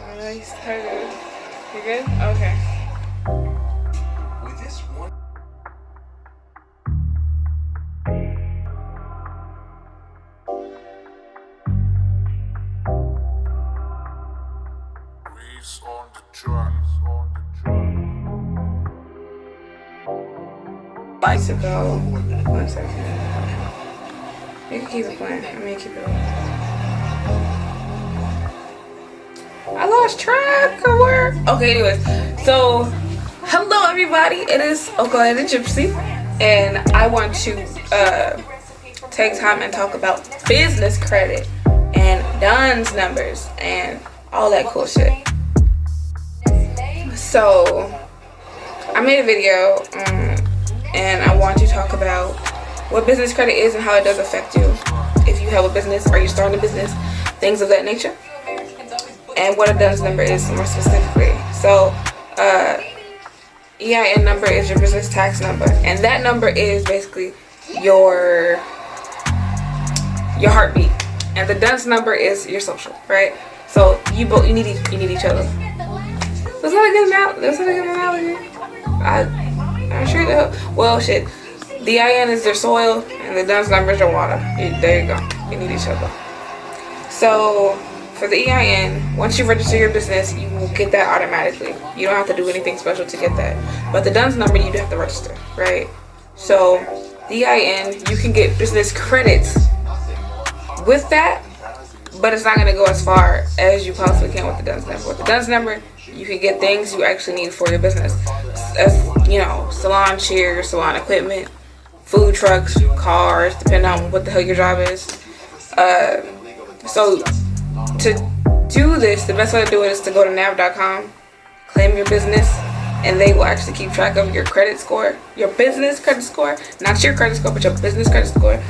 Nice. How you doing? You good? Okay. With this one. On the track. Like to go. 1 second. You can keep it playing. I mean, keep it on. I lost track of where. Okay, anyways. So, hello everybody. It is Oka the Gypsy. And I want to take time and talk about business credit and DUNS numbers and all that cool shit. So, I made a video and I want to talk about what business credit is and how it does affect you if you have a business or you're starting a business, things of that nature, and what a DUNS number is more specifically. So, EIN number is your business tax number, and that number is basically your heartbeat, and the DUNS number is your social, right? So you need each other. That's not a good analogy. I'm sure that. Well, shit. The EIN is your soil, and the DUNS number is your water. There you go. You need each other. So, for the EIN, once you register your business, you will get that automatically. You don't have to do anything special to get that. But the DUNS number, you do have to register, right? So, the EIN, you can get business credits with that, but it's not going to go as far as you possibly can with the DUNS number. With the DUNS number, you can get things you actually need for your business, as you know, salon chairs, salon equipment, food trucks, cars, depending on what the hell your job is. So to do this, the best way to do it is to go to nav.com, claim your business, and they will actually keep track of your credit score, your business credit score, not your credit score, but your business credit score.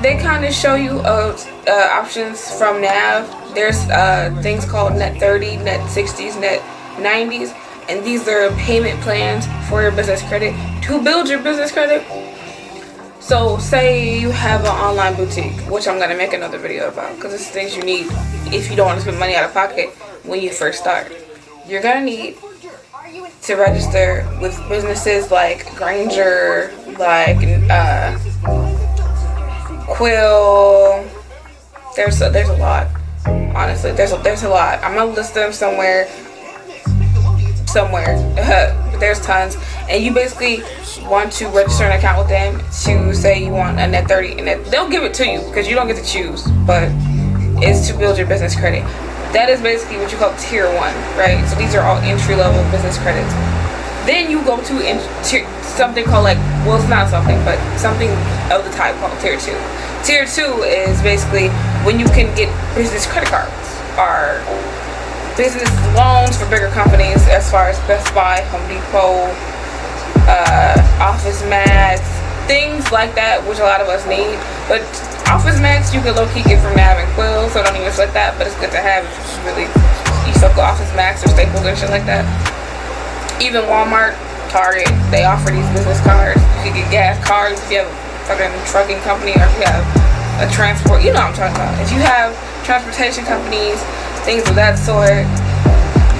They kind of show you options from Nav. There's things called Net 30, Net 60s, Net 90s, and these are payment plans for your business credit to build your business credit. So say you have an online boutique, which I'm going to make another video about because it's things you need if you don't want to spend money out of pocket when you first start. You're going to need to register with businesses like Granger, like Quill. There's a lot. Honestly, there's a lot. I'm gonna list them somewhere. But there's tons, and you basically want to register an account with them to say you want a Net 30, and they'll give it to you because you don't get to choose, but it's to build your business credit. That is basically what you call tier 1, right? So these are all entry-level business credits. Then you go to something called well, it's not something, but something of the type called tier 2. Tier 2 is basically when you can get business credit cards or business loans for bigger companies, as far as Best Buy, Home Depot, Office Max, things like that, which a lot of us need. But Office Max you can low-key get from Nav and Quill, so don't even sweat that, but it's good to have if you suck Office Max or Staples and shit like that. Even Walmart, Target, they offer these business cards. You can get gas cards if you have a fucking trucking company, or if you have a transport, you know what I'm talking about. If you have transportation companies, things of that sort,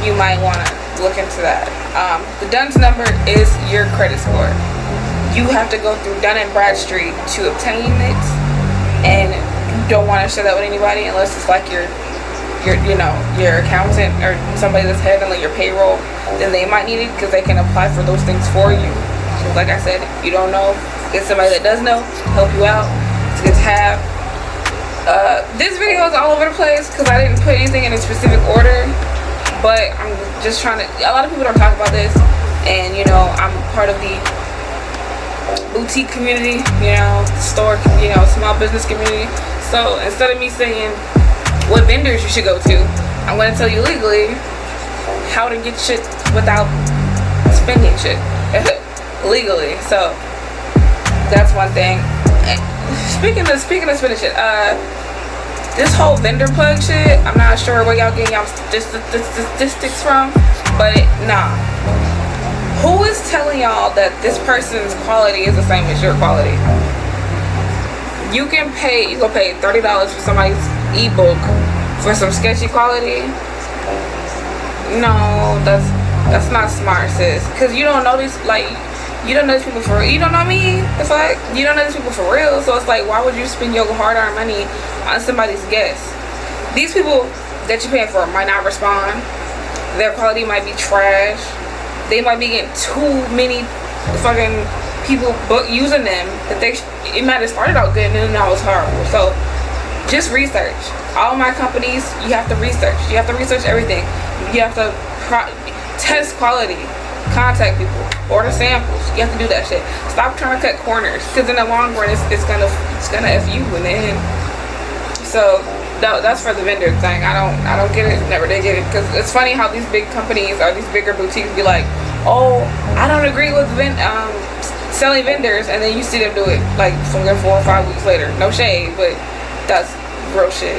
you might want to look into that. The DUNS number is your credit score. You have to go through Dun & Bradstreet to obtain it, and you don't want to share that with anybody unless it's like your accountant or somebody that's handling your payroll. Then they might need it because they can apply for those things for you. So like I said, if you don't know, get somebody that does know to help you out. It's good to have. This video is all over the place because I didn't put anything in a specific order, but I'm just trying to. A lot of people don't talk about this, and I'm part of the boutique community, store, small business community. So instead of me saying what vendors you should go to, I'm going to tell you legally how to get shit without spending shit legally. So that's one thing. Speaking of spending shit, this whole vendor plug shit, I'm not sure where y'all getting y'all statistics from, but nah. Who is telling y'all that this person's quality is the same as your quality? You can go pay $30 for somebody's ebook for some sketchy quality. No, that's not smart, sis. Cause you don't know these, like, you don't know these people for real. You don't know me. The fuck, you don't know these people for real. So it's like, why would you spend your hard-earned money on somebody's guess? These people that you're paying for might not respond. Their quality might be trash. They might be getting too many fucking people using them that it might have started out good and then now it's horrible. So just research. All my companies, you have to research. You have to research everything. You have to test quality. Contact people. Order samples. You have to do that shit. Stop trying to cut corners, because in the long run, it's gonna f you in the end. So that's for the vendor thing. I don't get it. Never did get it, because it's funny how these big companies or these bigger boutiques be like, oh, I don't agree with selling vendors, and then you see them do it like 4 or 5 weeks later. No shade, but that's real shit.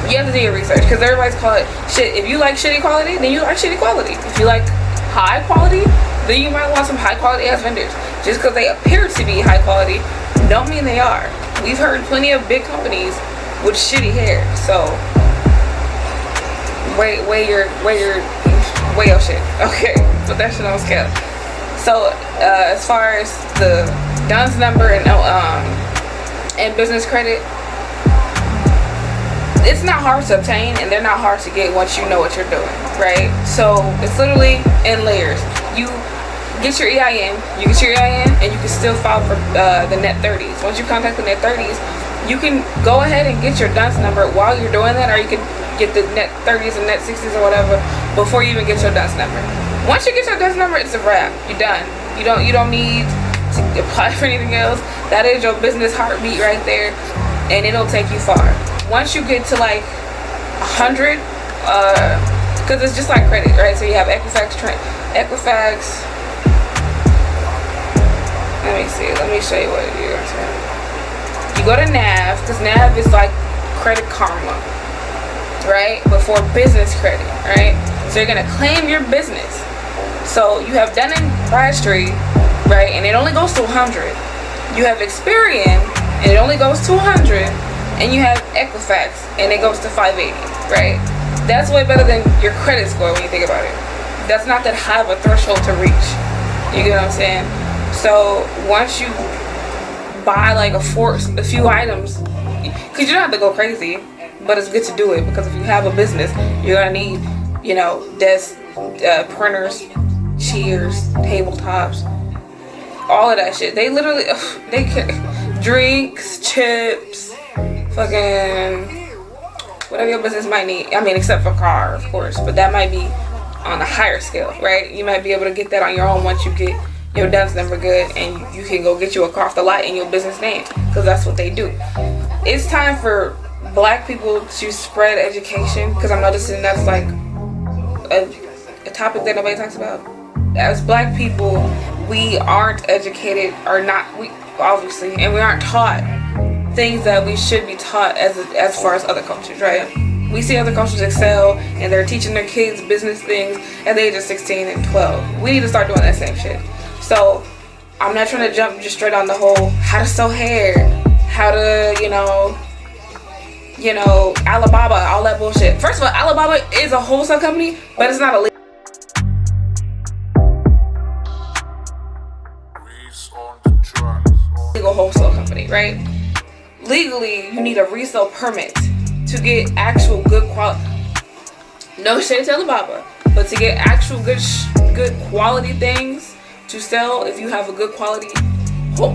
You have to do your research, because everybody's call it shit. If you like shitty quality, then you like shitty quality. If you like high quality, then you might want some high quality ass vendors. Just because they appear to be high quality don't mean they are. We've heard plenty of big companies with shitty hair. So weigh your shit. Okay, put that shit on scale. So as far as the DUNS number and business credit, it's not hard to obtain, and they're not hard to get once you know what you're doing, right? So it's literally in layers. You get your EIN, and you can still file for the net 30s. Once you contact the net 30s, you can go ahead and get your DUNS number while you're doing that, or you can get the net 30s and net 60s or whatever before you even get your DUNS number. Once you get your DUNS number, it's a wrap. You're done. You don't need to apply for anything else. That is your business heartbeat right there, and it'll take you far. Once you get to like 100, because it's just like credit, right? So you have Equifax. Let me see. Let me show you what it is. You go to NAV, because NAV is like Credit Karma, right? But for business credit, right? So you're gonna claim your business. So you have Dun & Bradstreet, right? And it only goes to 100. You have Experian, and it only goes to 100. And you have Equifax, and it goes to 580, right? That's way better than your credit score when you think about it. That's not that high of a threshold to reach. You get what I'm saying? So once you buy like a few items, because you don't have to go crazy, but it's good to do it, because if you have a business, you're gonna need, desks, printers, chairs, tabletops, all of that shit. They literally, drinks, chips, fucking whatever your business might need. I mean, except for car, of course, but that might be on a higher scale, right? You might be able to get that on your own once you get your DUNS number good, and you can go get you a car off the lot in your business name, because that's what they do. It's time for Black people to spread education, because I'm noticing that's like a topic that nobody talks about. As Black people, we aren't educated, or not, we obviously, and we aren't taught things that we should be taught as far as other cultures, right? We see other cultures excel, and they're teaching their kids business things at the age of 16 and 12. We need to start doing that same shit. So I'm not trying to jump just straight on the whole how to sew hair, how to, Alibaba, all that bullshit. First of all, Alibaba is a wholesale company, but it's not a legal wholesale company, right? Legally, you need a resale permit to get actual good quality. No shade to Alibaba, but to get actual good quality things to sell, if you have a good quality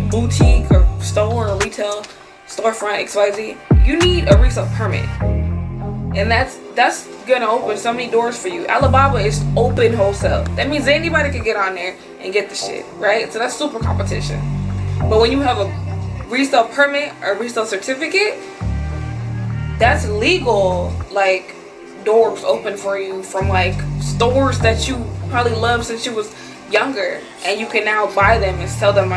boutique or store or retail storefront XYZ, you need a resale permit, and that's gonna open so many doors for you. Alibaba is open wholesale. That means anybody can get on there and get the shit, right? So that's super competition. But when you have a resale permit or resale certificate, that's legal, like doors open for you from like stores that you probably loved since you was younger, and you can now buy them and sell them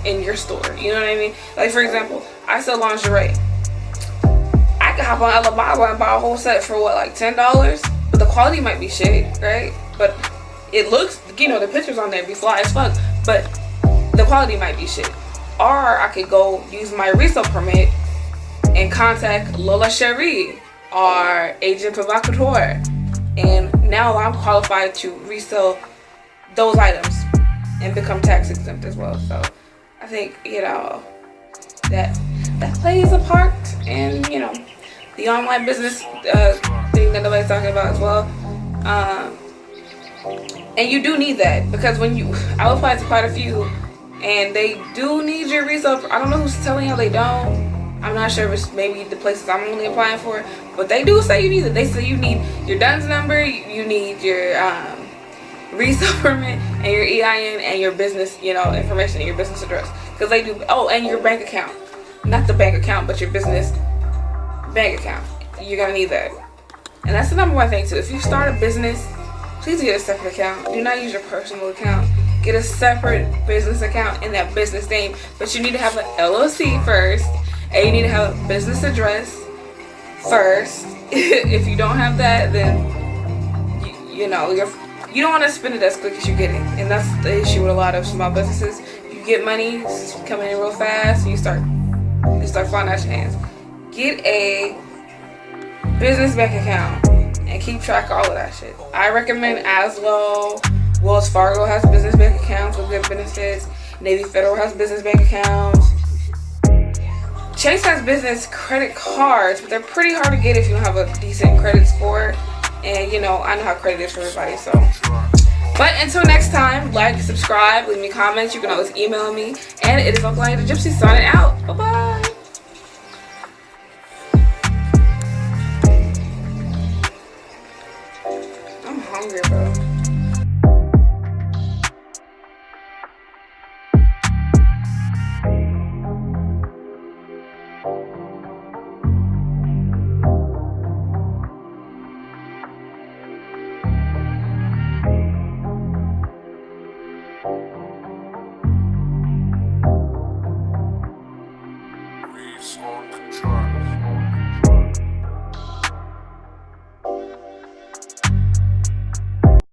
in your store. You know what I mean? Like, for example, I sell lingerie. I could hop on Alibaba and buy a whole set for what, like $10, but the quality might be shit, right? But it looks, the pictures on there be fly as fuck, but the quality might be shit. Or I could go use my resale permit and contact Lola Cherie or Agent Provocateur, and now I'm qualified to resell those items and become tax exempt as well. So I think, you know, that plays a part in, you know, the online business thing that nobody's talking about as well. And you do need that, because when I applied to quite a few, and they do need your resale. I don't know who's telling you they don't. I'm not sure if it's maybe the places I'm only applying for, but they do say you need it. They say you need your DUNS number, you need your resale permit, and your EIN, and your business, you know, information, and your business address. Because they do. Oh, and your bank account. Not the bank account, but your business bank account. You're gonna need that. And that's the number one thing too. If you start a business, please get a separate account. Do not use your personal account. Get a separate business account in that business name. But you need to have an LLC first, and you need to have a business address first. If you don't have that, then you know you don't want to spend it as quick as you get it, and that's the issue with a lot of small businesses. You get money coming in real fast, and you start flying out your hands. Get a business bank account and keep track of all of that shit. I recommend Aslo. Wells Fargo has business bank accounts with good benefits. Navy Federal has business bank accounts. Chase has business credit cards, but they're pretty hard to get if you don't have a decent credit score. And you know, I know how credit is for everybody, so. But until next time, like, subscribe, leave me comments. You can always email me. And it is Uncle Lion the Gypsy signing out. Bye-bye. I'm hungry, bro.